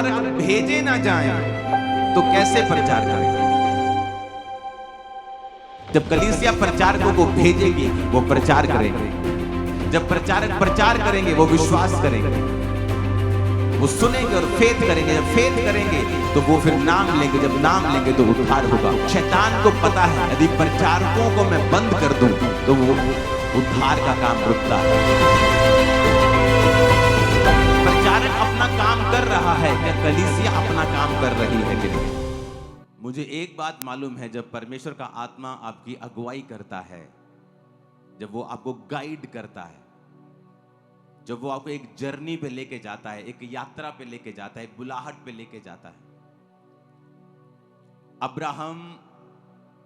प्रचारक भेजे ना जाएं तो कैसे प्रचार करेंगे? जब कलीसिया प्रचारकों को भेजेगी वो प्रचार करेंगे। जब प्रचारक प्रचार करेंगे वो विश्वास करेंगे, वो सुनेंगे और फेथ करेंगे। जब फेथ करेंगे तो वो फिर नाम लेंगे। जब नाम लेंगे तो उद्धार होगा। शैतान को पता है यदि प्रचारकों को मैं बंद कर दूं तो वो उद्धार का काम रुकता है। प्रचारक अपना काम कर रहा है, क्या कलीसिया अपना काम कर रही है कि नहीं? मुझे एक बात मालूम है, जब परमेश्वर का आत्मा आपकी अगुवाई करता है, जब वो आपको गाइड करता है, जब वो आपको एक जर्नी पे लेके जाता है, एक यात्रा पे लेके जाता है, एक बुलाहट पे लेके जाता है। अब्राहम,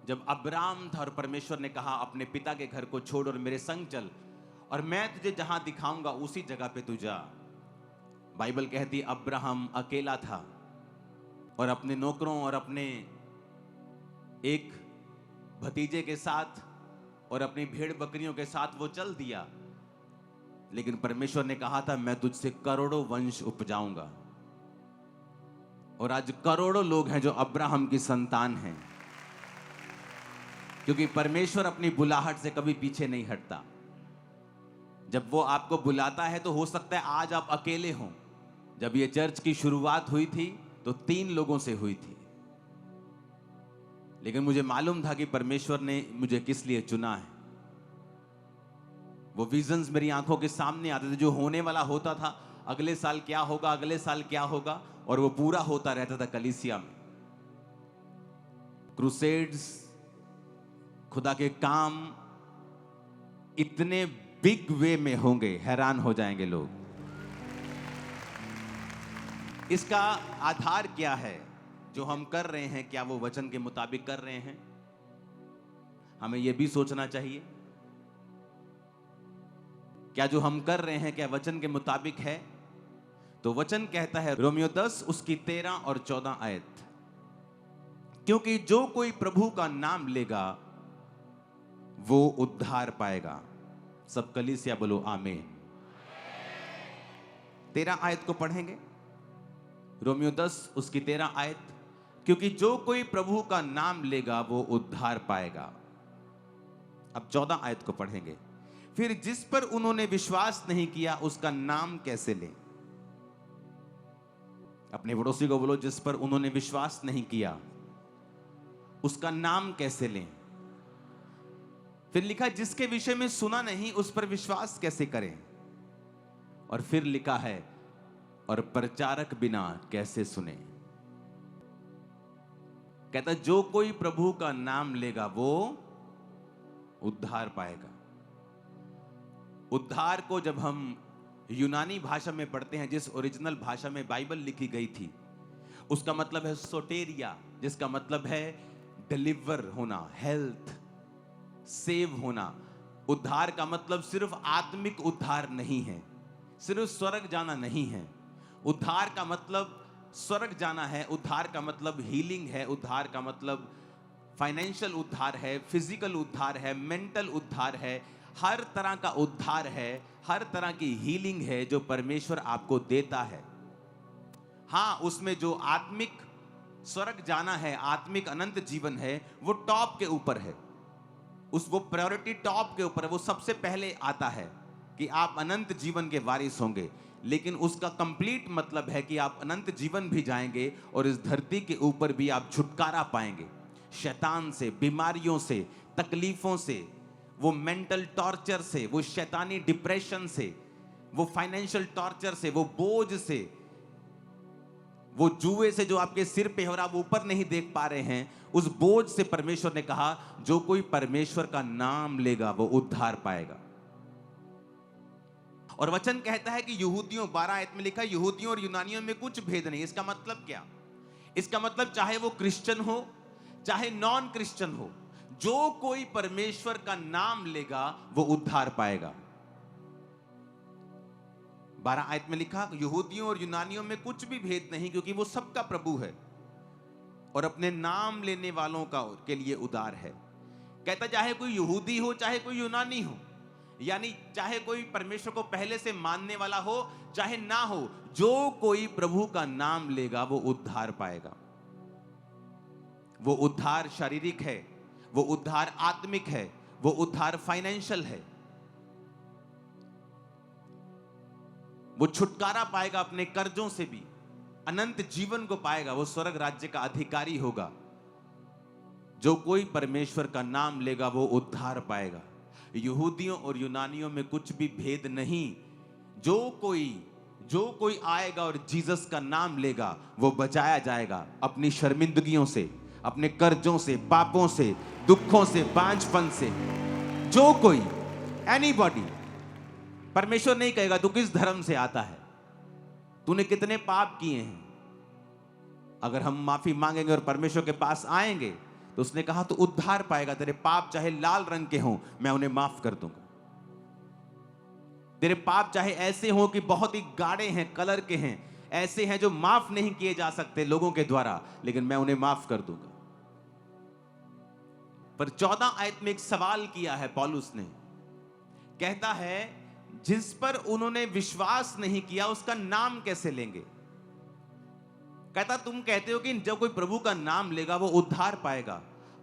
जब अब्राम था और परमेश्वर ने कहा अपने पिता के घर को छोड़ और मेरे संग चल और मैं तुझे जहां दिखाऊंगा उसी जगह पे तू जा। बाइबल कहती अब्राहम अकेला था और अपने नौकरों और अपने एक भतीजे के साथ और अपनी भेड़ बकरियों के साथ वो चल दिया। लेकिन परमेश्वर ने कहा था मैं तुझसे करोड़ों वंश उपजाऊंगा। और आज करोड़ों लोग हैं जो अब्राहम की संतान हैं, क्योंकि परमेश्वर अपनी बुलाहट से कभी पीछे नहीं हटता। जब वो आपको बुलाता है तो हो सकता है आज आप अकेले हों। जब ये चर्च की शुरुआत हुई थी तो 3 लोगों से हुई थी, लेकिन मुझे मालूम था कि परमेश्वर ने मुझे किस लिए चुना है। वो विजन्स मेरी आंखों के सामने आते थे, जो होने वाला होता था, अगले साल क्या होगा, अगले साल क्या होगा, और वो पूरा होता रहता था कलीसिया में। क्रूसेड्स, खुदा के काम इतने बिग वे में होंगे, हैरान हो जाएंगे लोग। इसका आधार क्या है? जो हम कर रहे हैं, क्या वो वचन के मुताबिक कर रहे हैं? हमें यह भी सोचना चाहिए, क्या जो हम कर रहे हैं क्या वचन के मुताबिक है? तो वचन कहता है रोमियो 10 उसकी 13 और 14 आयत, क्योंकि जो कोई प्रभु का नाम लेगा वो उद्धार पाएगा। सब कलीसिया बोलो आमीन। 13 आयत को पढ़ेंगे, रोमियो 10 उसकी 13 आयत, क्योंकि जो कोई प्रभु का नाम लेगा वो उद्धार पाएगा। अब 14 आयत को पढ़ेंगे, फिर जिस पर उन्होंने विश्वास नहीं किया उसका नाम कैसे लें? अपने पड़ोसी को बोलो, जिस पर उन्होंने विश्वास नहीं किया उसका नाम कैसे लें? फिर लिखा जिसके विषय में सुना नहीं उस पर विश्वास कैसे करें? और फिर लिखा है और प्रचारक बिना कैसे सुने? कहता जो कोई प्रभु का नाम लेगा वो उद्धार पाएगा। उद्धार को जब हम यूनानी भाषा में पढ़ते हैं, जिस ओरिजिनल भाषा में बाइबल लिखी गई थी, उसका मतलब है सोटेरिया, जिसका मतलब है डिलीवर होना, हेल्थ, सेव होना। उद्धार का मतलब सिर्फ आत्मिक उद्धार नहीं है, सिर्फ स्वर्ग जाना नहीं है। उद्धार का मतलब स्वर्ग जाना है, उद्धार का मतलब हीलिंग है, उद्धार का मतलब फाइनेंशियल उद्धार है, फिजिकल उद्धार है, मेंटल उद्धार है, हर तरह का उद्धार है, हर तरह की हीलिंग है जो परमेश्वर आपको देता है। हाँ, उसमें जो आत्मिक स्वर्ग जाना है, आत्मिक अनंत जीवन है, वो टॉप के ऊपर है, वो प्रायोरिटी टॉप के ऊपर है, वो सबसे पहले आता है कि आप अनंत जीवन के वारिस होंगे। लेकिन उसका कंप्लीट मतलब है कि आप अनंत जीवन भी जाएंगे और इस धरती के ऊपर भी आप छुटकारा पाएंगे शैतान से, बीमारियों से, तकलीफों से, वो मेंटल टॉर्चर से, वो शैतानी डिप्रेशन से, वो फाइनेंशियल टॉर्चर से, वो बोझ से, वो जुए से जो आपके सिर पे हो रहा वो ऊपर नहीं देख पा रहे हैं, उस बोझ से परमेश्वर ने कहा जो कोई परमेश्वर का नाम लेगा वो उद्धार पाएगा। और वचन कहता है कि यहूदियों, 12 आयत में लिखा यहूदियों और यूनानियों में कुछ भेद नहीं। इसका मतलब क्या? इसका मतलब चाहे वो क्रिश्चियन हो चाहे नॉन क्रिश्चियन हो, जो कोई परमेश्वर का नाम लेगा वो उद्धार पाएगा। 12 आयत में लिखा यहूदियों और यूनानियों में कुछ भी भेद नहीं, क्योंकि वो सबका प्रभु है और अपने नाम लेने वालों का के लिए उदार है। कहता चाहे कोई यहूदी हो चाहे कोई यूनानी हो, यानी चाहे कोई परमेश्वर को पहले से मानने वाला हो चाहे ना हो, जो कोई प्रभु का नाम लेगा वो उद्धार पाएगा। वो उद्धार शारीरिक है, वो उद्धार आत्मिक है, वो उद्धार फाइनेंशियल है। वो छुटकारा पाएगा अपने कर्जों से भी, अनंत जीवन को पाएगा, वो स्वर्ग राज्य का अधिकारी होगा। जो कोई परमेश्वर का नाम लेगा वो उद्धार पाएगा। यहूदियों और यूनानियों में कुछ भी भेद नहीं। जो कोई आएगा और जीसस का नाम लेगा वो बचाया जाएगा अपनी शर्मिंदगियों से, अपने कर्जों से, पापों से, दुखों से, बांझपन से। जो कोई, एनीबॉडी। परमेश्वर नहीं कहेगा तू किस धर्म से आता है, तूने कितने पाप किए हैं। अगर हम माफी मांगेंगे और परमेश्वर के पास आएंगे तो उसने कहा तो उद्धार पाएगा। तेरे पाप चाहे लाल रंग के हों, मैं उन्हें माफ कर दूंगा। तेरे पाप चाहे ऐसे हों कि बहुत ही गाढ़े हैं, कलर के हैं, ऐसे हैं जो माफ नहीं किए जा सकते लोगों के द्वारा, लेकिन मैं उन्हें माफ कर दूंगा। पर 14 आयत में एक सवाल किया है पौलुस ने। कहता है जिस पर उन्होंने विश्वास नहीं किया उसका नाम कैसे लेंगे। कहता तुम कहते हो कि जब कोई प्रभु का नाम लेगा वो उद्धार पाएगा,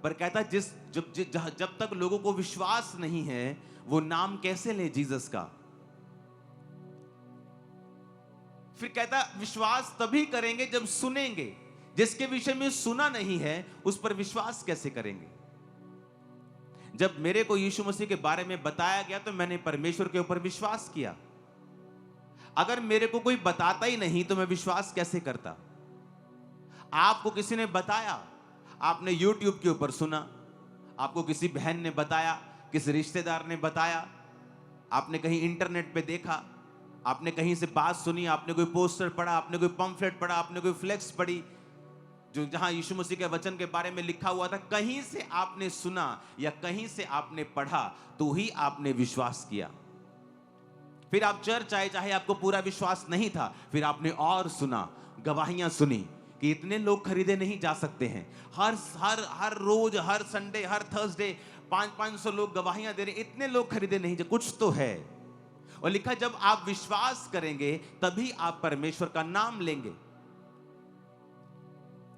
पर कहता जब तक लोगों को विश्वास नहीं है वो नाम कैसे ले जीसस का। फिर कहता विश्वास तभी करेंगे जब सुनेंगे। जिसके विषय में सुना नहीं है उस पर विश्वास कैसे करेंगे। जब मेरे को यीशु मसीह के बारे में बताया गया तो मैंने परमेश्वर के ऊपर विश्वास किया। अगर मेरे को कोई बताता ही नहीं तो मैं विश्वास कैसे करता। आपको किसी ने बताया, आपने YouTube के ऊपर सुना, आपको किसी बहन ने बताया, किसी रिश्तेदार ने बताया, आपने कहीं इंटरनेट पे देखा, आपने कहीं से बात सुनी, आपने कोई पोस्टर पढ़ा, आपने कोई पंफलेट पढ़ा, आपने कोई फ्लेक्स पढ़ी जो जहां यीशु मसीह के वचन के बारे में लिखा हुआ था, कहीं से आपने सुना या कहीं से आपने पढ़ा तो ही आपने विश्वास किया। फिर आप चर्च आए, चाहे आपको पूरा विश्वास नहीं था, फिर आपने और सुना, गवाहियां सुनी कि इतने लोग खरीदे नहीं जा सकते हैं। हर रोज, हर संडे, हर थर्सडे 500 लोग गवाहियां दे रहे, इतने लोग खरीदे नहीं जा, कुछ तो है। और लिखा जब आप विश्वास करेंगे तभी आप परमेश्वर का नाम लेंगे।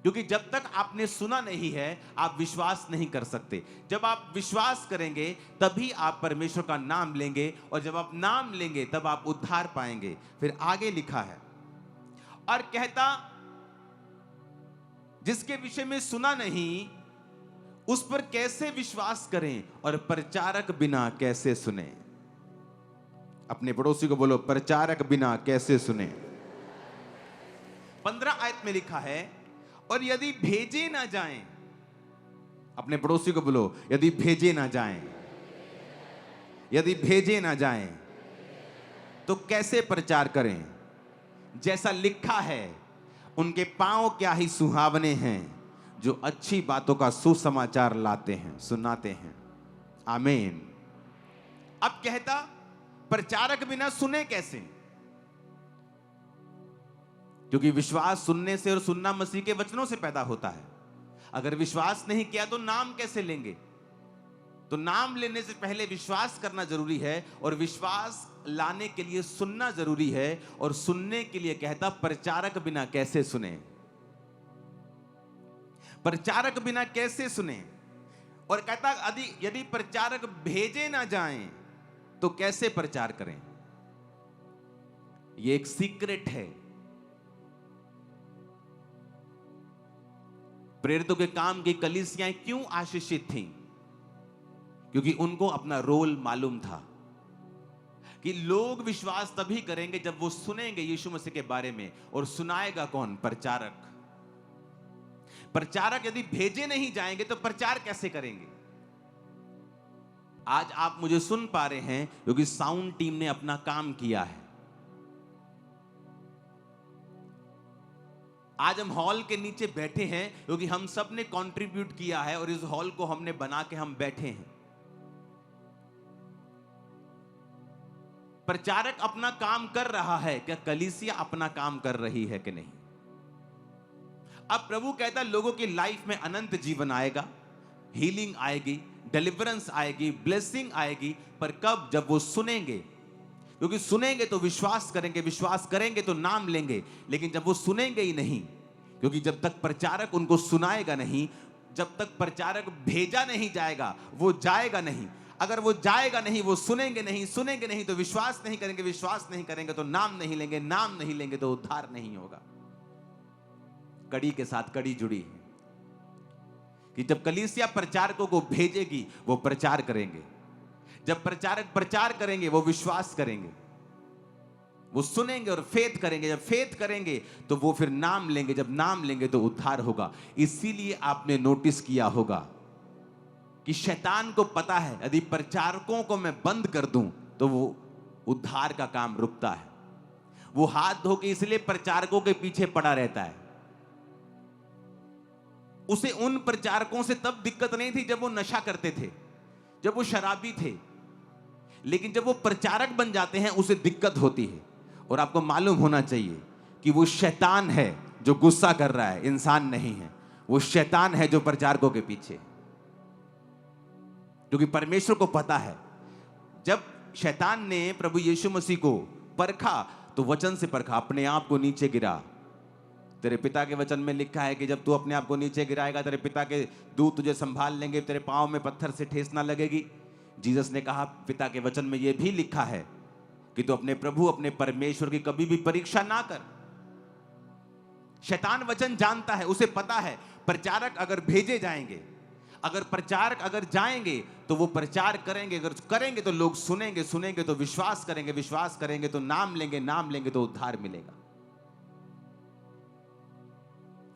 क्योंकि जब तक आपने सुना नहीं है आप विश्वास नहीं कर सकते। जब आप विश्वास करेंगे तभी आप परमेश्वर का नाम लेंगे, और जब आप नाम लेंगे तब आप उद्धार पाएंगे। फिर आगे लिखा है और कहता जिसके विषय में सुना नहीं उस पर कैसे विश्वास करें, और प्रचारक बिना कैसे सुने। अपने पड़ोसी को बोलो प्रचारक बिना कैसे सुने। 15 आयत में लिखा है और यदि भेजे ना जाएं, अपने पड़ोसी को बोलो यदि भेजे ना जाएं, यदि भेजे ना जाएं तो कैसे प्रचार करें। जैसा लिखा है उनके पांव क्या ही सुहावने हैं जो अच्छी बातों का सुसमाचार लाते हैं, सुनाते हैं। आमीन। अब कहता प्रचारक बिना सुने कैसे, क्योंकि विश्वास सुनने से और सुनना मसीह के वचनों से पैदा होता है। अगर विश्वास नहीं किया तो नाम कैसे लेंगे। तो नाम लेने से पहले विश्वास करना जरूरी है, और विश्वास लाने के लिए सुनना जरूरी है, और सुनने के लिए कहता प्रचारक बिना कैसे सुने। प्रचारक बिना कैसे सुने। और कहता यदि प्रचारक भेजे ना जाएं तो कैसे प्रचार करें। यह एक सीक्रेट है। प्रेरितों के काम की कलीसियां क्यों आशीषित थीं? क्योंकि उनको अपना रोल मालूम था कि लोग विश्वास तभी करेंगे जब वो सुनेंगे यीशु मसीह के बारे में। और सुनाएगा कौन? प्रचारक। प्रचारक यदि भेजे नहीं जाएंगे तो प्रचार कैसे करेंगे। आज आप मुझे सुन पा रहे हैं क्योंकि साउंड टीम ने अपना काम किया है। आज हम हॉल के नीचे बैठे हैं क्योंकि हम सब ने कंट्रीब्यूट किया है, और इस हॉल को हमने बना के हम बैठे हैं। प्रचारक अपना काम कर रहा है, क्या कलीसिया अपना काम कर रही है कि नहीं। अब प्रभु कहता लोगों की लाइफ में अनंत जीवन आएगा, हीलिंग आएगी, डिलीवरेंस आएगी, ब्लेसिंग आएगी, पर कब? जब वो सुनेंगे। क्योंकि सुनेंगे तो विश्वास करेंगे, विश्वास करेंगे तो नाम लेंगे। लेकिन जब वो सुनेंगे ही नहीं, क्योंकि जब तक प्रचारक उनको सुनाएगा नहीं, जब तक प्रचारक भेजा नहीं जाएगा, वो जाएगा नहीं। अगर वो जाएगा नहीं, वो सुनेंगे नहीं, सुनेंगे नहीं तो विश्वास नहीं करेंगे, विश्वास नहीं करेंगे तो नाम नहीं लेंगे, नाम नहीं लेंगे तो उद्धार नहीं होगा। कड़ी के साथ कड़ी जुड़ी है कि जब कलीसिया प्रचारकों को भेजेगी, वो प्रचार करेंगे। जब प्रचारक प्रचार करेंगे, वो विश्वास करेंगे, वो सुनेंगे और फेथ करेंगे। जब फेथ करेंगे तो वो फिर नाम लेंगे, जब नाम लेंगे तो उद्धार होगा। इसीलिए आपने नोटिस किया होगा कि शैतान को पता है यदि प्रचारकों को मैं बंद कर दूं तो वो उद्धार का काम रुकता है। वो हाथ धो के इसलिए प्रचारकों के पीछे पड़ा रहता है। उसे उन प्रचारकों से तब दिक्कत नहीं थी जब वो नशा करते थे, जब वो शराबी थे, लेकिन जब वो प्रचारक बन जाते हैं उसे दिक्कत होती है। और आपको मालूम होना चाहिए कि वो शैतान है जो गुस्सा कर रहा है, इंसान नहीं है। वो शैतान है जो प्रचारकों के पीछे, क्योंकि परमेश्वर को पता है जब शैतान ने प्रभु यीशु मसीह को परखा तो वचन से परखा, अपने आप को नीचे गिरा। तेरे पिता के वचन में लिखा है कि जब तू अपने आप को नीचे गिराएगा, तेरे पिता के दूत तुझे संभाल लेंगे, तेरे पांव में पत्थर से ठेस ना लगेगी। जीसस ने कहा पिता के वचन में यह भी लिखा है कि तू अपने प्रभु, अपने परमेश्वर की कभी भी परीक्षा ना कर। शैतान वचन जानता है, उसे पता है प्रचारक अगर भेजे जाएंगे, अगर प्रचारक अगर जाएंगे तो वो प्रचार करेंगे, अगर करेंगे तो लोग सुनेंगे, सुनेंगे तो विश्वास करेंगे, विश्वास करेंगे तो नाम लेंगे, नाम लेंगे तो उद्धार मिलेगा।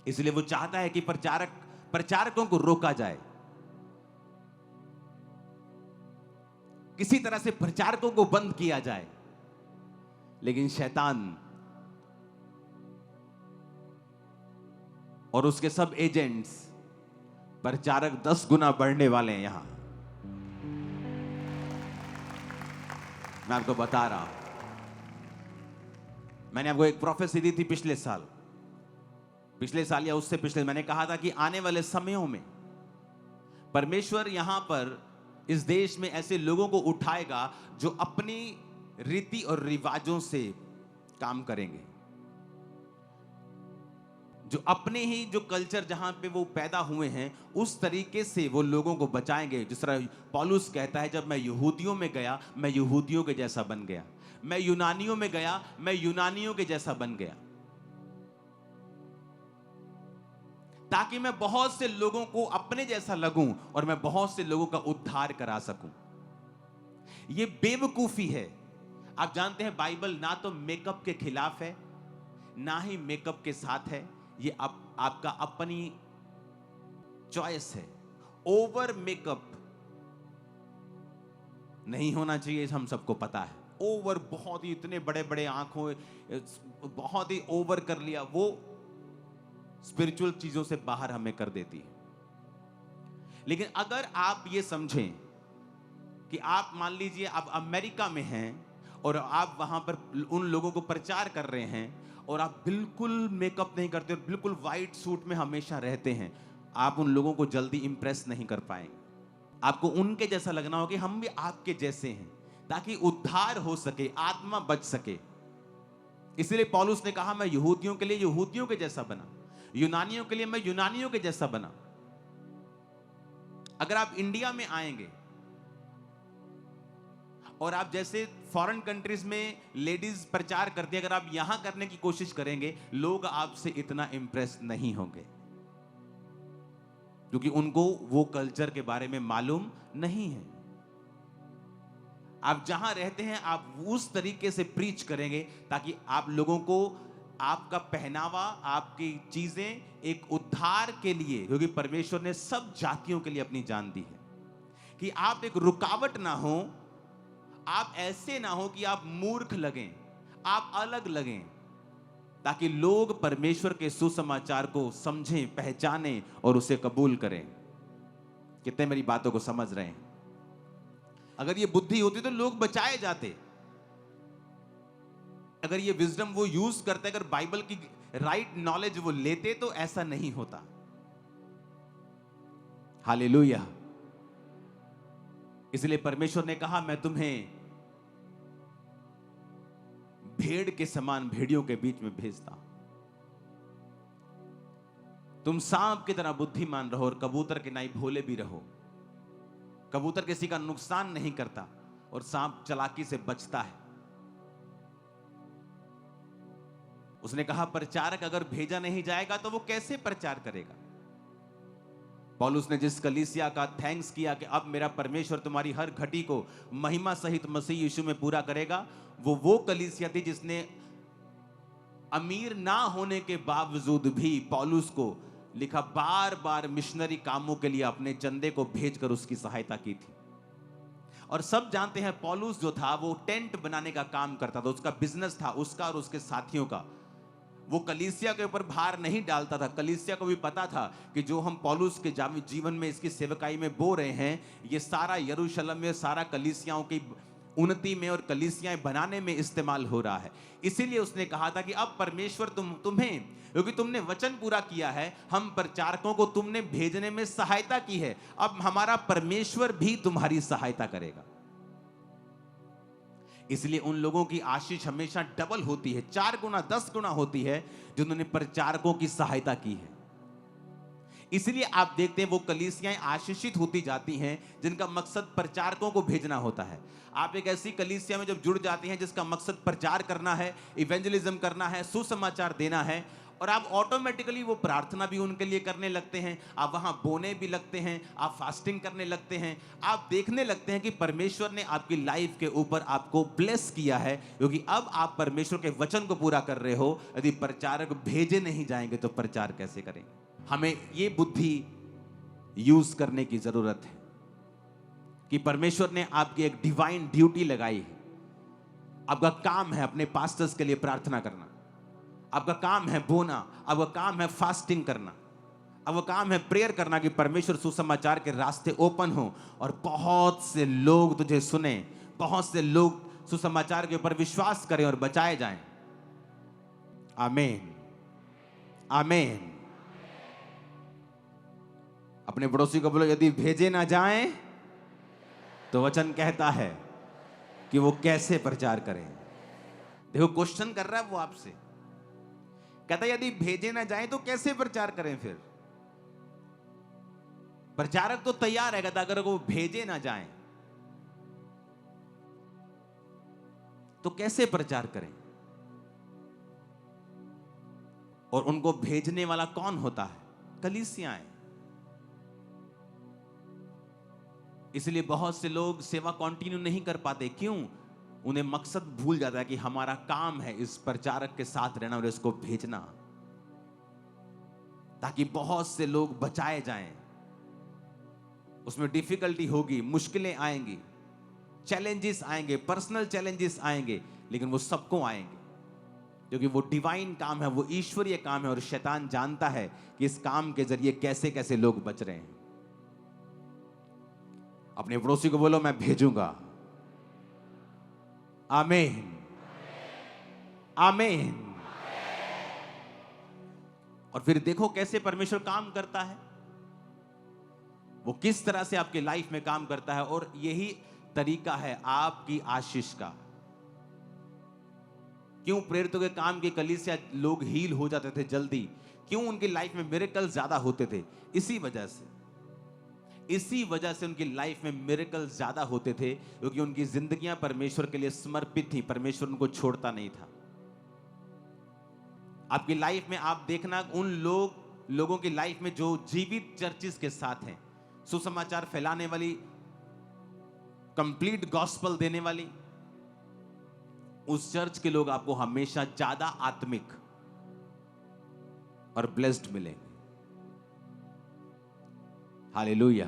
इसलिए वो चाहता है कि प्रचारकों को रोका जाए, किसी तरह से प्रचारकों को बंद किया जाए। लेकिन शैतान और उसके सब एजेंट्स, प्रचारक 10 गुना बढ़ने वाले हैं। यहां मैं आपको बता रहा हूं, मैंने आपको एक प्रोफेसी दी थी पिछले साल या उससे पिछले, मैंने कहा था कि आने वाले समयों में परमेश्वर यहां पर इस देश में ऐसे लोगों को उठाएगा जो अपनी रीति और रिवाजों से काम करेंगे, जो अपने ही जो कल्चर जहां पे वो पैदा हुए हैं उस तरीके से वो लोगों को बचाएंगे। जिस तरह पौलुस कहता है, जब मैं यहूदियों में गया मैं यहूदियों के जैसा बन गया, मैं यूनानियों में गया मैं यूनानियों के जैसा बन गया, ताकि मैं बहुत से लोगों को अपने जैसा लगूं और मैं बहुत से लोगों का उद्धार करा सकूं। यह बेवकूफी है। आप जानते हैं बाइबल ना तो मेकअप के खिलाफ है ना ही मेकअप के साथ है। ये आपका अपनी चॉइस है। ओवर मेकअप नहीं होना चाहिए, हम सबको पता है। ओवर बहुत ही इतने बड़े बड़े आंखों, बहुत ही ओवर कर लिया, वो स्पिरिचुअल चीजों से बाहर हमें कर देती है। लेकिन अगर आप ये समझें कि आप मान लीजिए आप अमेरिका में हैं और आप वहां पर उन लोगों को प्रचार कर रहे हैं और आप बिल्कुल मेकअप नहीं करते और बिल्कुल वाइट सूट में हमेशा रहते हैं, आप उन लोगों को जल्दी इंप्रेस नहीं कर पाएंगे। आपको उनके जैसा लगना होगा कि हम भी आपके जैसे हैं, ताकि उद्धार हो सके, आत्मा बच सके। इसलिए पौलुस ने कहा मैं यहूदियों के लिए यहूदियों के जैसा बना, यूनानियों के लिए मैं यूनानियों के जैसा बना। अगर आप इंडिया में आएंगे और आप जैसे फॉरेन कंट्रीज में लेडीज प्रचार करती है, अगर आप यहां करने की कोशिश करेंगे, लोग आपसे इतना इंप्रेस नहीं होंगे, क्योंकि उनको वो कल्चर के बारे में मालूम नहीं है। आप जहां रहते हैं आप उस तरीके से प्रीच करेंगे ताकि आप लोगों को आपका पहनावा, आपकी चीजें एक उद्धार के लिए, क्योंकि परमेश्वर ने सब जातियों के लिए अपनी जान दी है, कि आप एक रुकावट ना हो, आप ऐसे ना हो कि आप मूर्ख लगें, आप अलग लगें, ताकि लोग परमेश्वर के सुसमाचार को समझें, पहचानें और उसे कबूल करें। कितने मेरी बातों को समझ रहे हैं? अगर ये बुद्धि होती तो लोग बचाए जाते। अगर ये विजडम वो यूज करते, अगर बाइबल की राइट नॉलेज वो लेते, तो ऐसा नहीं होता। हालेलुया। इसलिए परमेश्वर ने कहा, मैं तुम्हें भेड़ के समान भेड़ियों के बीच में भेजता हूं। तुम सांप की तरह बुद्धिमान रहो और कबूतर के नाई भोले भी रहो। कबूतर किसी का नुकसान नहीं करता और सांप चालाकी से बचता है। उसने कहा, प्रचारक अगर भेजा नहीं जाएगा तो वो कैसे प्रचार करेगा? पौलुस ने जिस कलीसिया का थैंक्स किया कि अब मेरा परमेश्वर तुम्हारी हर घटी को महिमा सहित मसीह यीशु में पूरा करेगा, वो कलीसिया थी जिसने अमीर ना होने के बावजूद भी पौलुस को लिखा, बार बार मिशनरी कामों के लिए अपने चंदे को भेजकर उसकी सहायता की थी। और सब जानते हैं पौलुस जो था वो टेंट बनाने का काम करता था, उसका बिजनेस था, उसका और उसके साथियों का। वो कलीसिया के ऊपर भार नहीं डालता था। कलीसिया को भी पता था कि जो हम पौलुस के जीवन में इसकी सेवकाई में बो रहे हैं, ये सारा यरूशलेम में सारा कलीसियाओं की उन्नति में और कलीसियाएं बनाने में इस्तेमाल हो रहा है। इसीलिए उसने कहा था कि अब परमेश्वर तुम्हें, क्योंकि तुमने वचन पूरा किया है, हम प्रचारकों को तुमने भेजने में सहायता की है, अब हमारा परमेश्वर भी तुम्हारी सहायता करेगा। इसलिए उन लोगों की आशीष हमेशा डबल होती है, 4 गुना 10 गुना होती है जिन्होंने प्रचारकों की सहायता की है। इसलिए आप देखते हैं वो कलीसियाएं आशीषित होती जाती हैं जिनका मकसद प्रचारकों को भेजना होता है। आप एक ऐसी कलीसिया में जब जुड़ जाती हैं जिसका मकसद प्रचार करना है, इवेंजलिज्म करना है, सुसमाचार देना है, और आप ऑटोमेटिकली वो प्रार्थना भी उनके लिए करने लगते हैं, आप वहां बोने भी लगते हैं, आप फास्टिंग करने लगते हैं, आप देखने लगते हैं कि परमेश्वर ने आपकी लाइफ के ऊपर आपको ब्लेस किया है, क्योंकि अब आप परमेश्वर के वचन को पूरा कर रहे हो। यदि प्रचारक भेजे नहीं जाएंगे तो प्रचार कैसे करेंगे? हमें ये बुद्धि यूज करने की जरूरत है कि परमेश्वर ने आपकी एक डिवाइन ड्यूटी लगाई है। आपका काम है अपने पास्टर्स के लिए प्रार्थना करना, आपका काम है बोना, आपका काम है फास्टिंग करना, आपका काम है प्रेयर करना कि परमेश्वर सुसमाचार के रास्ते ओपन हो और बहुत से लोग तुझे सुने, बहुत से लोग सुसमाचार के ऊपर विश्वास करें और बचाए जाएं। आमीन, आमीन। अपने पड़ोसी को बोलो, यदि भेजे ना जाएं तो वचन कहता है कि वो कैसे प्रचार करें। देखो क्वेश्चन कर रहा है वो आपसे, कहता है यदि भेजे ना जाएं तो कैसे प्रचार करें? फिर प्रचारक तो तैयार है, कहता अगर वो भेजे ना जाएं तो कैसे प्रचार करें? और उनको भेजने वाला कौन होता है? कलीसियाएं। इसलिए बहुत से लोग सेवा कंटिन्यू नहीं कर पाते। क्यों? उन्हें मकसद भूल जाता है कि हमारा काम है इस प्रचारक के साथ रहना और इसको भेजना, ताकि बहुत से लोग बचाए जाएं। उसमें डिफिकल्टी होगी, मुश्किलें आएंगी, चैलेंजेस आएंगे, पर्सनल चैलेंजेस आएंगे, लेकिन वो सबको आएंगे क्योंकि वो डिवाइन काम है, वो ईश्वरीय काम है और शैतान जानता है कि इस काम के जरिए कैसे कैसे लोग बच रहे हैं। अपने पड़ोसी को बोलो, मैं भेजूंगा। आमीन, आमीन। और फिर देखो कैसे परमेश्वर काम करता है, वो किस तरह से आपके लाइफ में काम करता है। और यही तरीका है आपकी आशीष का। क्यों प्रेरितों के काम की कलीसिया लोग हील हो जाते थे जल्दी? क्यों उनकी लाइफ में मिरेकल ज्यादा होते थे? इसी वजह से उनकी लाइफ में मिरेकल ज्यादा होते थे, क्योंकि उनकी जिंदगियां परमेश्वर के लिए समर्पित थी। परमेश्वर उनको छोड़ता नहीं था। आपकी लाइफ में आप देखना उन लोगों की लाइफ में जो जीवित चर्चिस के साथ हैं, सुसमाचार फैलाने वाली, कंप्लीट गॉस्पल देने वाली, उस चर्च के लोग आपको हमेशा ज्यादा आत्मिक और ब्लेस्ड मिलेंगे। हालेलुया।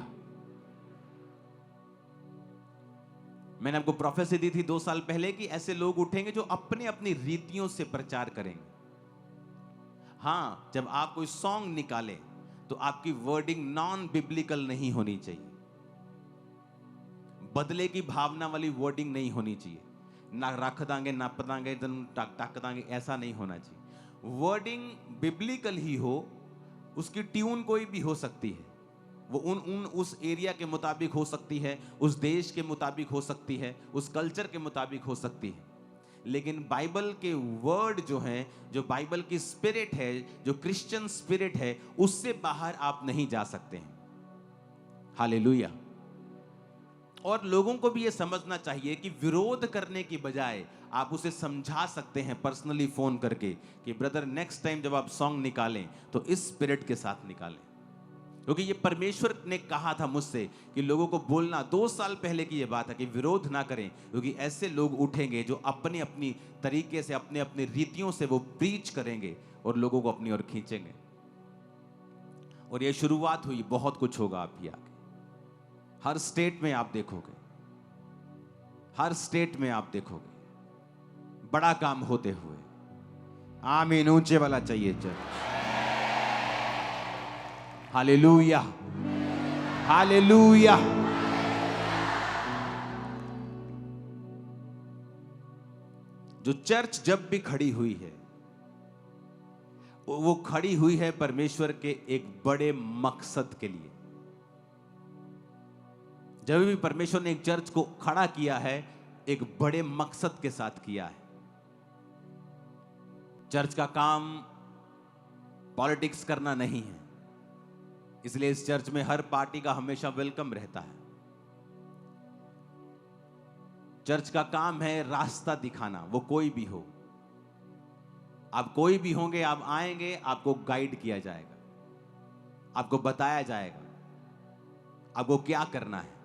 मैंने आपको प्रोफेसी दी थी 2 साल पहले कि ऐसे लोग उठेंगे जो अपने अपनी रीतियों से प्रचार करेंगे। हां, जब आप कोई सॉन्ग निकाले तो आपकी वर्डिंग नॉन बिब्लिकल नहीं होनी चाहिए, बदले की भावना वाली वर्डिंग नहीं होनी चाहिए। ना रख दांगे, ना पतांगे, टाक दांगे, ऐसा नहीं होना चाहिए। वर्डिंग बिब्लिकल ही हो, उसकी ट्यून कोई भी हो सकती है, वो उन उन उस एरिया के मुताबिक हो सकती है, उस देश के मुताबिक हो सकती है, उस कल्चर के मुताबिक हो सकती है। लेकिन बाइबल के वर्ड जो हैं, जो बाइबल की स्पिरिट है, जो क्रिश्चियन स्पिरिट है, उससे बाहर आप नहीं जा सकते हैं। हालेलुया। और लोगों को भी ये समझना चाहिए कि विरोध करने की बजाय आप उसे समझा सकते हैं पर्सनली फोन करके कि ब्रदर नेक्स्ट टाइम जब आप सॉन्ग निकालें तो इस स्पिरिट के साथ निकालें, क्योंकि ये परमेश्वर ने कहा था मुझसे कि लोगों को बोलना, 2 साल पहले की ये बात है कि विरोध ना करें, क्योंकि ऐसे लोग उठेंगे जो अपनी अपनी तरीके से, अपने अपने रीतियों से वो प्रीच करेंगे और लोगों को अपनी ओर खींचेंगे। और ये शुरुआत हुई, बहुत कुछ होगा आपकी आगे। हर स्टेट में आप देखोगे, हर स्टेट में आप देखोगे बड़ा काम होते हुए। आमीन, ऊंचे वाला चाहिए चर्च। Hallelujah, hallelujah. जो चर्च जब भी खड़ी हुई है, वो खड़ी हुई है परमेश्वर के एक बड़े मकसद के लिए। जब भी परमेश्वर ने एक चर्च को खड़ा किया है, एक बड़े मकसद के साथ किया है। चर्च का काम पॉलिटिक्स करना नहीं है, इसलिए इस चर्च में हर पार्टी का हमेशा वेलकम रहता है। चर्च का काम है रास्ता दिखाना, वो कोई भी हो। आप कोई भी होंगे, आप आएंगे, आपको गाइड किया जाएगा, आपको बताया जाएगा आपको क्या करना है।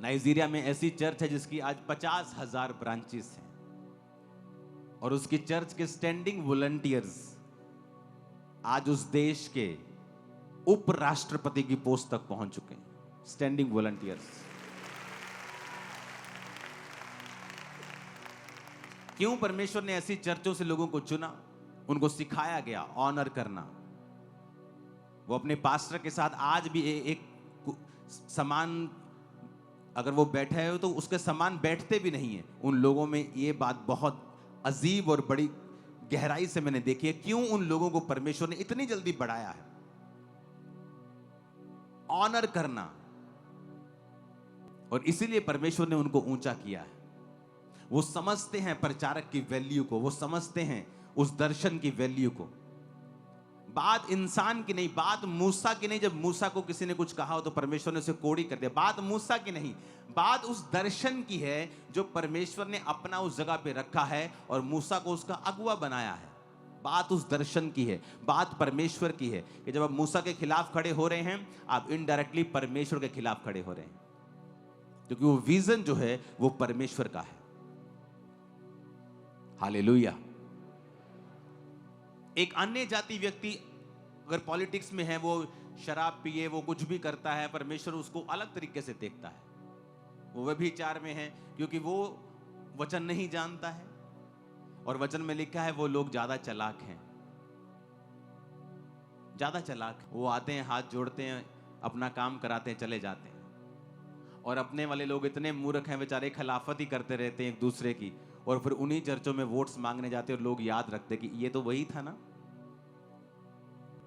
नाइजीरिया में ऐसी चर्च है जिसकी आज 50,000 ब्रांचेस हैं, और उसकी चर्च के स्टैंडिंग वॉलंटियर्स आज उस देश के उपराष्ट्रपति की पोस्ट तक पहुंच चुके हैं। Standing volunteers. क्यों परमेश्वर ने ऐसी चर्चों से लोगों को चुना? उनको सिखाया गया ऑनर करना। वो अपने पास्टर के साथ आज भी एक समान, अगर वो बैठे हो तो उसके समान बैठते भी नहीं है। उन लोगों में ये बात बहुत अजीब और बड़ी गहराई से मैंने देखी है, क्यों उन लोगों को परमेश्वर ने इतनी जल्दी बढ़ाया है। ऑनर करना, और इसीलिए परमेश्वर ने उनको ऊंचा किया है। वो समझते हैं प्रचारक की वैल्यू को, वो समझते हैं उस दर्शन की वैल्यू को। बात इंसान की नहीं, बात मूसा की नहीं। जब मूसा को किसी ने कुछ कहा हो तो परमेश्वर ने उसे कोड़ी कर दिया। बात मूसा की नहीं, बात उस दर्शन की है जो परमेश्वर ने अपना उस जगह पे रखा है और मूसा को उसका अगुवा बनाया है। बात उस दर्शन की है, बात परमेश्वर की है कि जब आप मूसा के खिलाफ खड़े हो रहे हैं, आप इनडायरेक्टली परमेश्वर के खिलाफ खड़े हो रहे हैं, क्योंकि वो विजन जो है वो परमेश्वर का है। हालेलुया। एक अन्य जाति व्यक्ति अगर पॉलिटिक्स में है, वो शराब पिए, वो कुछ भी करता है, परमेश्वर उसको अलग तरीके से देखता है। वो व्यभिचार में है क्योंकि वो वचन नहीं जानता है, और वचन में लिखा है वो लोग ज्यादा चालाक हैं, ज्यादा चालाक। वो आते हैं, हाथ जोड़ते हैं, अपना काम कराते हैं, चले जाते हैं। और अपने वाले लोग इतने मूर्ख हैं बेचारे, खिलाफत ही करते रहते हैं एक दूसरे की, और फिर उन्हीं चर्चों में वोट्स मांगने जाते हैं और लोग याद रखते कि ये तो वही था ना।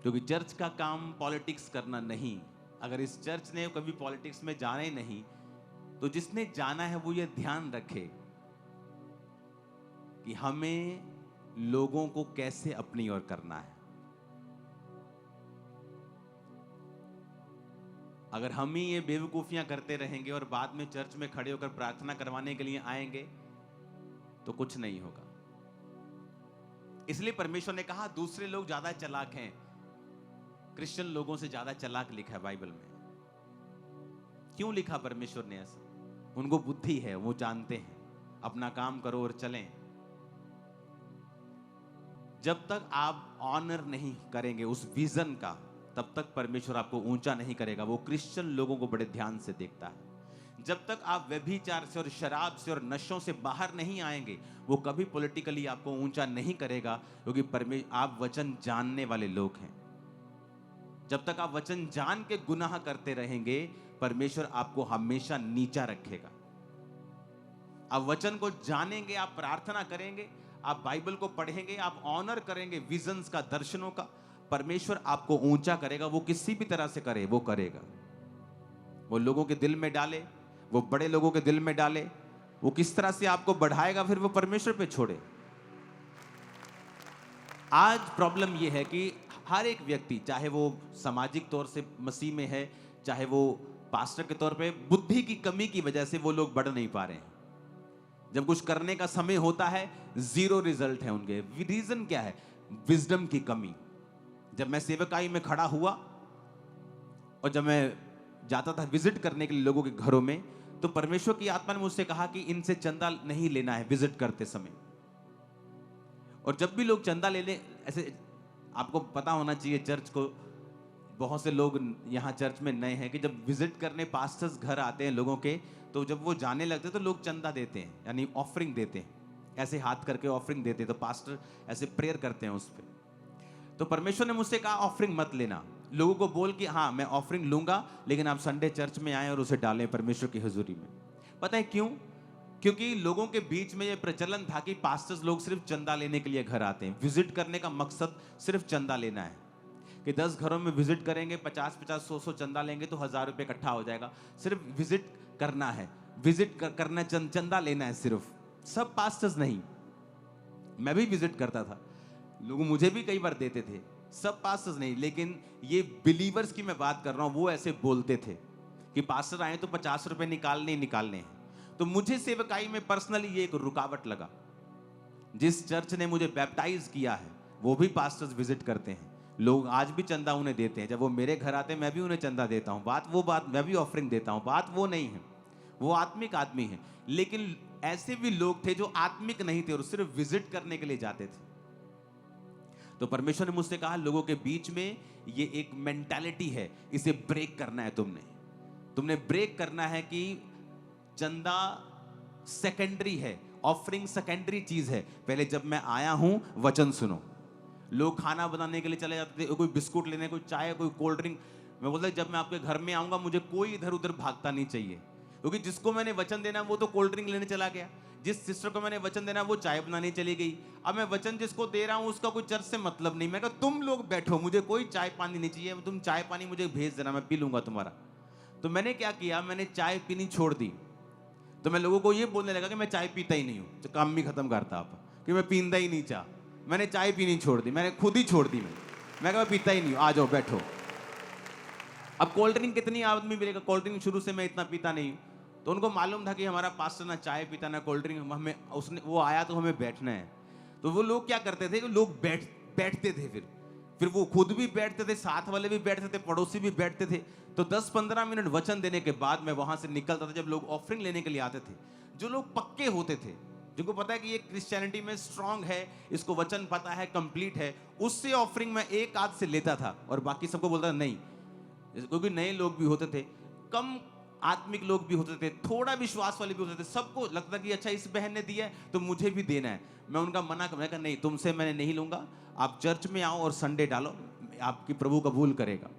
क्योंकि चर्च का काम पॉलिटिक्स करना नहीं। अगर इस चर्च ने कभी पॉलिटिक्स में जाना ही नहीं, तो जिसने जाना है वो ये ध्यान रखे कि हमें लोगों को कैसे अपनी ओर करना है। अगर हम ही ये बेवकूफियां करते रहेंगे और बाद में चर्च में खड़े होकर प्रार्थना करवाने के लिए आएंगे तो कुछ नहीं होगा। इसलिए परमेश्वर ने कहा दूसरे लोग ज्यादा चालाक हैं, क्रिश्चियन लोगों से ज्यादा चालाक लिखा है बाइबल में। क्यों लिखा परमेश्वर ने ऐसा? उनको बुद्धि है, वो जानते हैं, अपना काम करो और चलें। जब तक आप ऑनर नहीं करेंगे उस विजन का, तब तक परमेश्वर आपको ऊंचा नहीं करेगा। वो क्रिश्चियन लोगों को बड़े ध्यान से देखता है। जब तक आप व्यभिचार से और शराब से और नशों से बाहर नहीं आएंगे, वो कभी पॉलिटिकली आपको ऊंचा नहीं करेगा, क्योंकि आप वचन जानने वाले लोग हैं। जब तक आप वचन जान के गुनाह करते रहेंगे, परमेश्वर आपको हमेशा नीचा रखेगा। आप वचन को जानेंगे, आप प्रार्थना करेंगे, आप बाइबल को पढ़ेंगे, आप ऑनर करेंगे विजन्स का, दर्शनों का, परमेश्वर आपको ऊंचा करेगा, वो किसी भी तरह से करे, वो करेगा। वो लोगों के दिल में डाले, वो बड़े लोगों के दिल में डाले, वो किस तरह से आपको बढ़ाएगा फिर वो परमेश्वर पे छोड़े। आज प्रॉब्लम ये है कि हर एक व्यक्ति, चाहे वो सामाजिक तौर से मसीह में है, चाहे वो पास्टर के तौर पे, बुद्धि की कमी की वजह से वो लोग बढ़ नहीं पा रहे हैं। जब कुछ करने का समय होता है, जीरो रिजल्ट है उनके। रीजन क्या है? विजडम की कमी। जब मैं सेवकाई में खड़ा हुआ और जब मैं जाता था विजिट करने के लिए लोगों के घरों में, तो परमेश्वर की आत्मा ने मुझसे कहा कि इनसे चंदा नहीं लेना है विजिट करते समय। और जब भी लोग चंदा ले लें, ऐसे आपको पता होना चाहिए चर्च को, बहुत से लोग यहाँ चर्च में नए हैं कि जब विजिट करने पास्टर्स घर आते हैं लोगों के, तो जब वो जाने लगते हैं तो लोग चंदा देते हैं, यानी ऑफरिंग देते हैं, ऐसे हाथ करके ऑफरिंग देते हैं। तो पास्टर ऐसे प्रेयर करते हैं उस पर। तो परमेश्वर ने मुझसे कहा ऑफरिंग मत लेना, लोगों को बोल कि हाँ मैं ऑफरिंग लूंगा, लेकिन आप संडे चर्च में आए और उसे डालें परमेश्वर की हुजूरी में। पता है क्यों? क्योंकि लोगों के बीच में ये प्रचलन था कि पास्टर्स लोग सिर्फ चंदा लेने के लिए घर आते हैं। विजिट करने का मकसद सिर्फ चंदा लेना है, कि 10 घरों में विजिट करेंगे, 50-50, 100-100 चंदा लेंगे तो 1000 रुपये इकट्ठा हो जाएगा। सिर्फ विजिट करना है, विजिट करना, चंदा लेना है सिर्फ। सब पास्टर्स नहीं, मैं भी विजिट करता था, लोग मुझे भी कई बार देते थे, सब पास्टर्स नहीं। लेकिन ये बिलीवर्स की मैं बात कर रहा हूं, वो ऐसे बोलते थे कि पास्टर आए तो 50 रुपए निकालने ही निकालने हैं। तो मुझे सेवकाई में पर्सनली ये एक रुकावट लगा। जिस चर्च ने मुझे बैप्टाइज किया है वो भी पास्टर्स विजिट करते हैं, लोग आज भी चंदा उन्हें देते हैं। जब वो मेरे घर आते हैं मैं भी उन्हें चंदा देता हूं। बात मैं भी ऑफरिंग देता हूं, बात वो नहीं है, वो आत्मिक आदमी है। लेकिन ऐसे भी लोग थे जो आत्मिक नहीं थे और सिर्फ विजिट करने के लिए जाते थे। तो परमेश्वर ने मुझसे कहा लोगों के बीच में ये एक मेंटालिटी है, इसे ब्रेक करना है। तुमने ब्रेक करना है कि चंदा सेकेंडरी है, ऑफरिंग सेकेंडरी चीज है। पहले जब मैं आया हूं वचन सुनो। लोग खाना बनाने के लिए चले जाते थे, कोई बिस्कुट लेने, कोई चाय, कोई कोल्ड ड्रिंक। मैं बोलता जब मैं आपके घर में आऊंगा मुझे कोई इधर उधर भागता नहीं चाहिए, क्योंकि जिसको मैंने वचन देना वो तो कोल्ड ड्रिंक लेने चला गया, जिस सिस्टर को मैंने वचन देना वो चाय बनाने चली गई। अब मैं वचन जिसको दे रहा हूं उसका कोई चर्च से मतलब नहीं। मैं कहा तुम लोग बैठो, मुझे कोई चाय पानी नहीं चाहिए, तुम चाय पानी मुझे भेज देना, मैं पी लूंगा तुम्हारा। तो मैंने क्या किया, मैंने चाय पीनी छोड़ दी। तो मैं लोगों को ये बोलने लगा कि मैं चाय पीता ही नहीं हूँ, तो काम भी खत्म करता आप कि मैं पींदा ही नहीं चाह। मैंने चाय पीनी छोड़ दी, मैंने खुद ही छोड़ दी। मैं कहा मैं पीता ही नहीं हूँ, आ जाओ बैठो। अब कोल्ड ड्रिंक कितनी आदमी मिलेगा, कोल्ड ड्रिंक शुरू से मैं इतना पीता नहीं हूँ। तो उनको मालूम था कि हमारा पास्टर ना चाय पीता ना कोल्ड ड्रिंक, हमें उसने वो आया तो हमें बैठना है। तो वो लोग क्या करते थे, लोग बैठते थे, फिर वो खुद भी बैठते थे, साथ वाले भी बैठते थे, पड़ोसी भी बैठते थे। तो 10-15 मिनट वचन देने के बाद मैं वहां से निकलता था। जब लोग ऑफरिंग लेने के लिए आते थे, जो लोग पक्के होते थे, जिनको पता है कि ये क्रिश्चियनिटी में स्ट्रांग है, इसको वचन पता है, कंप्लीट है, उससे ऑफरिंग मैं एक आध से लेता था और बाकी सबको बोलता था नहीं। क्योंकि नए लोग भी होते थे, कम आत्मिक लोग भी होते थे, थोड़ा विश्वास वाले भी होते थे, सबको लगता कि अच्छा इस बहन ने दिया है तो मुझे भी देना है। मैं उनका मना कर, मैं कहा नहीं तुमसे मैंने नहीं लूंगा, आप चर्च में आओ और संडे डालो, आपकी प्रभु कबूल करेगा।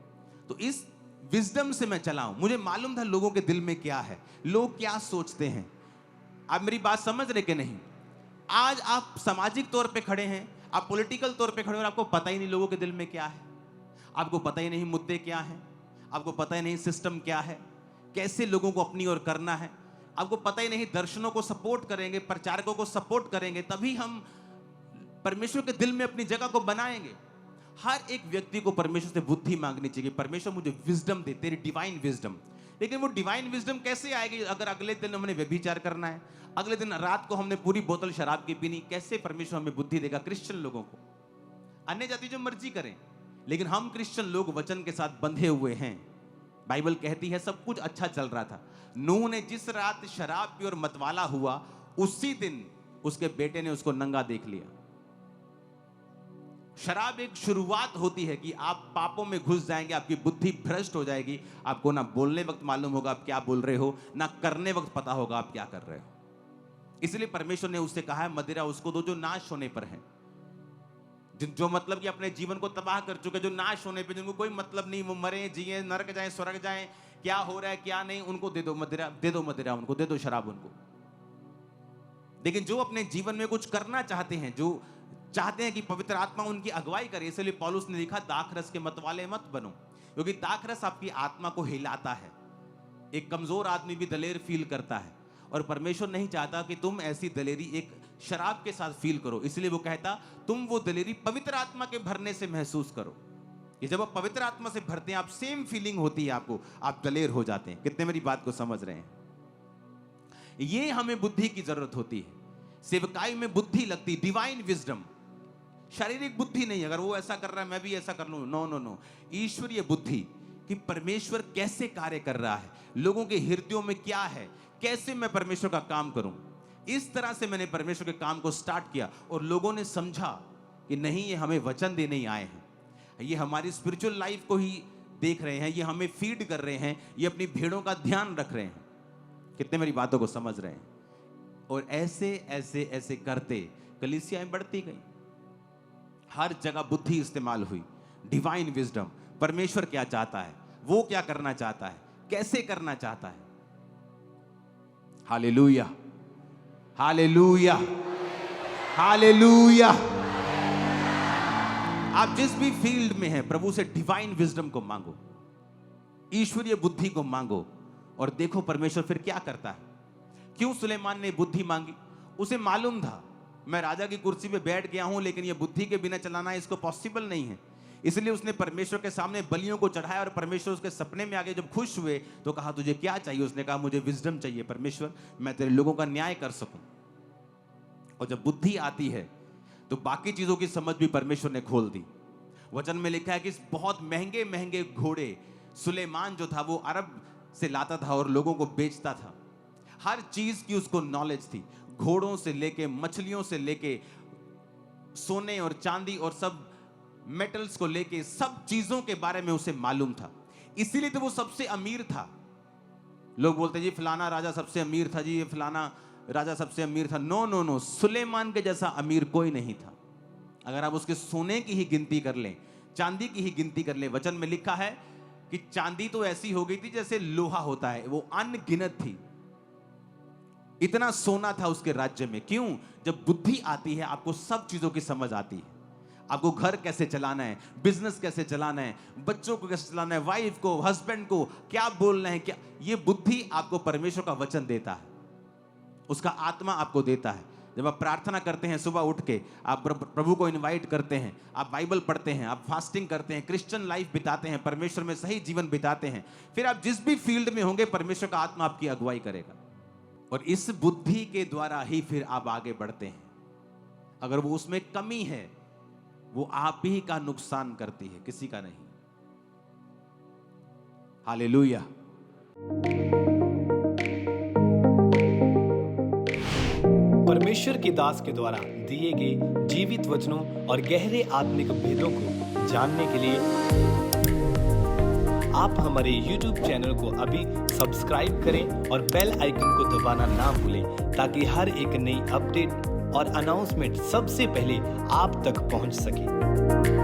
तो इस विजडम से मैं चला हूं, मुझे मालूम था लोगों के दिल में क्या है, लोग क्या सोचते हैं। आप मेरी बात समझ रहे कि नहीं? आज आप सामाजिक तौर पे खड़े हैं, आप पॉलिटिकल तौर पे खड़े हैं और आपको पता ही नहीं लोगों के दिल में क्या है, आपको पता ही नहीं मुद्दे क्या हैं, आपको पता ही नहीं सिस्टम क्या है, कैसे लोगों को अपनी ओर करना है, आपको पता ही नहीं। दर्शनों को सपोर्ट करेंगे, प्रचारकों को सपोर्ट करेंगे, तभी हम परमेश्वर के दिल में अपनी जगह को बनाएंगे। हर एक व्यक्ति को परमेश्वर से बुद्धि मांगनी चाहिए, परमेश्वर मुझे विजडम दे, तेरी डिवाइन विजडम। लेकिन वो डिवाइन विजडम कैसे आएगी अगर अगले दिन हमने व्यभिचार करना है, अगले दिन रात को हमने पूरी बोतल शराब की पीनी? कैसे परमेश्वर हमें बुद्धि देगा? क्रिश्चियन लोगों को, अन्य जाति जो मर्जी करें, लेकिन हम क्रिश्चियन लोग वचन के साथ बंधे हुए हैं। बाइबल कहती है सब कुछ अच्छा चल रहा था। नूह ने जिस रात शराब पी और मतवाला हुआ, उसी दिन उसके बेटे ने उसको नंगा देख लिया। शराब एक शुरुआत होती है कि आप पापों में घुस जाएंगे, आपकी बुद्धि भ्रष्ट हो जाएगी, आपको ना बोलने वक्त मालूम होगा आप क्या बोल रहे हो, ना करने वक्त पता होगा आप क्या कर रहे हो। इसलिए परमेश्वर ने उससे कहा है मदिरा उसको दो जो नाश होने पर है, जो मतलब कि अपने जीवन को तबाह कर चुके, जो नाश होने पे, जिनको कोई मतलब नहीं, वो मरे जिए, नरक जाए स्वर्ग जाए, क्या हो रहा है क्या नहीं, उनको दे दो मदिरा, दे दो मदिरा, उनको दे दो शराब उनको। लेकिन जो अपने जीवन में कुछ करना चाहते हैं, जो चाहते हैं कि पवित्र आत्मा उनकी अगुवाई करे। इसलिए पौलुस ने लिखा, दाखरस के मतवाले मत बनो, क्योंकि दाखरस आपकी आत्मा को हिलाता है। एक कमजोर आदमी भी दलेर फील करता है, और परमेश्वर नहीं चाहता कि तुम ऐसी दलेरी एक शराब के साथ फील करो। इसलिए वो कहता, तुम वो दलेरी पवित्र आत्मा के भरने से महसूस करो। कि जब आप पवित्र आत्मा से भरते हैं, आप सेम फीलिंग होती है आपको, आप दलेर हो जाते हैं। कितने मेरी बात को समझ रहे हैं? ये हमें बुद्धि की जरूरत होती है। सेवकाई में बुद्धि लगती, डिवाइन विजडम, शारीरिक बुद्धि नहीं। अगर वो ऐसा कर रहा है मैं भी ऐसा कर लूं, नो नो नो। ईश्वरीय बुद्धि कि परमेश्वर कैसे कार्य कर रहा है, लोगों के हृदयों में क्या है, कैसे मैं परमेश्वर का काम करूं। इस तरह से मैंने परमेश्वर के काम को स्टार्ट किया, और लोगों ने समझा कि नहीं, ये हमें वचन देने ही आए हैं, ये हमारी स्पिरिचुअल लाइफ को ही देख रहे हैं, ये हमें फीड कर रहे हैं, ये अपनी भेड़ों का ध्यान रख रहे हैं। कितने मेरी बातों को समझ रहे हैं? और ऐसे ऐसे ऐसे करते कलीसियाएं बढ़ती गई, हर जगह बुद्धि इस्तेमाल हुई, डिवाइन विजडम। परमेश्वर क्या चाहता है, वो क्या करना चाहता है, कैसे करना चाहता है। Hallelujah, hallelujah, hallelujah. आप जिस भी फील्ड में हैं, प्रभु से डिवाइन विजडम को मांगो, ईश्वरीय बुद्धि को मांगो, और देखो परमेश्वर फिर क्या करता है। क्यों सुलेमान ने बुद्धि मांगी? उसे मालूम था मैं राजा की कुर्सी पे बैठ गया हूं, लेकिन यह बुद्धि के बिना चलाना इसको पॉसिबल नहीं है। इसलिए उसने परमेश्वर के सामने बलियों को चढ़ाया, और परमेश्वर उसके सपने में आगे जब खुश हुए तो कहा, तुझे क्या चाहिए? उसने कहा, मुझे विजडम चाहिए परमेश्वर, मैं तेरे लोगों का न्याय कर सकूं। और जब बुद्धि आती है तो बाकी चीजों की समझ भी परमेश्वर ने खोल दी। वचन में लिखा है कि बहुत महंगे महंगे घोड़े सुलेमान जो था वो अरब से लाता था और लोगों को बेचता था। हर चीज की उसको नॉलेज थी, घोड़ों से लेके, मछलियों से लेके, सोने और चांदी और सब मेटल्स को लेके, सब चीजों के बारे में उसे मालूम था। इसीलिए तो वो सबसे अमीर था। लोग बोलते जी फलाना राजा सबसे अमीर था, जी ये फलाना राजा सबसे अमीर था। नो नो नो, सुलेमान के जैसा अमीर कोई नहीं था। अगर आप उसके सोने की ही गिनती कर लें, चांदी की ही गिनती कर लें, वचन में लिखा है कि चांदी तो ऐसी हो गई थी जैसे लोहा होता है, वो अनगिनत थी। इतना सोना था उसके राज्य में। क्यों? जब बुद्धि आती है आपको सब चीजों की समझ आती है। आपको घर कैसे चलाना है, बिजनेस कैसे चलाना है, बच्चों को कैसे चलाना है, वाइफ को, हस्बैंड को क्या बोलना है, क्या, ये बुद्धि आपको परमेश्वर का वचन देता है, उसका आत्मा आपको देता है। जब आप प्रार्थना करते हैं सुबह उठ के, आप प्रभु को इनवाइट करते हैं, आप बाइबल पढ़ते हैं, आप फास्टिंग करते हैं, क्रिश्चियन लाइफ बिताते हैं, परमेश्वर में सही जीवन बिताते हैं, फिर आप जिस भी फील्ड में होंगे परमेश्वर का आत्मा आपकी अगुवाई करेगा। और इस बुद्धि के द्वारा ही फिर आप आगे बढ़ते हैं। अगर वो उसमें कमी है, वो आप ही का नुकसान करती है, किसी का नहीं। हालेलुया। परमेश्वर के दास के द्वारा दिए गए जीवित वचनों और गहरे आत्मिक भेदों को जानने के लिए आप हमारे YouTube चैनल को अभी सब्सक्राइब करें और बेल आइकन को दबाना ना भूलें, ताकि हर एक नई अपडेट और अनाउंसमेंट सबसे पहले आप तक पहुंच सके।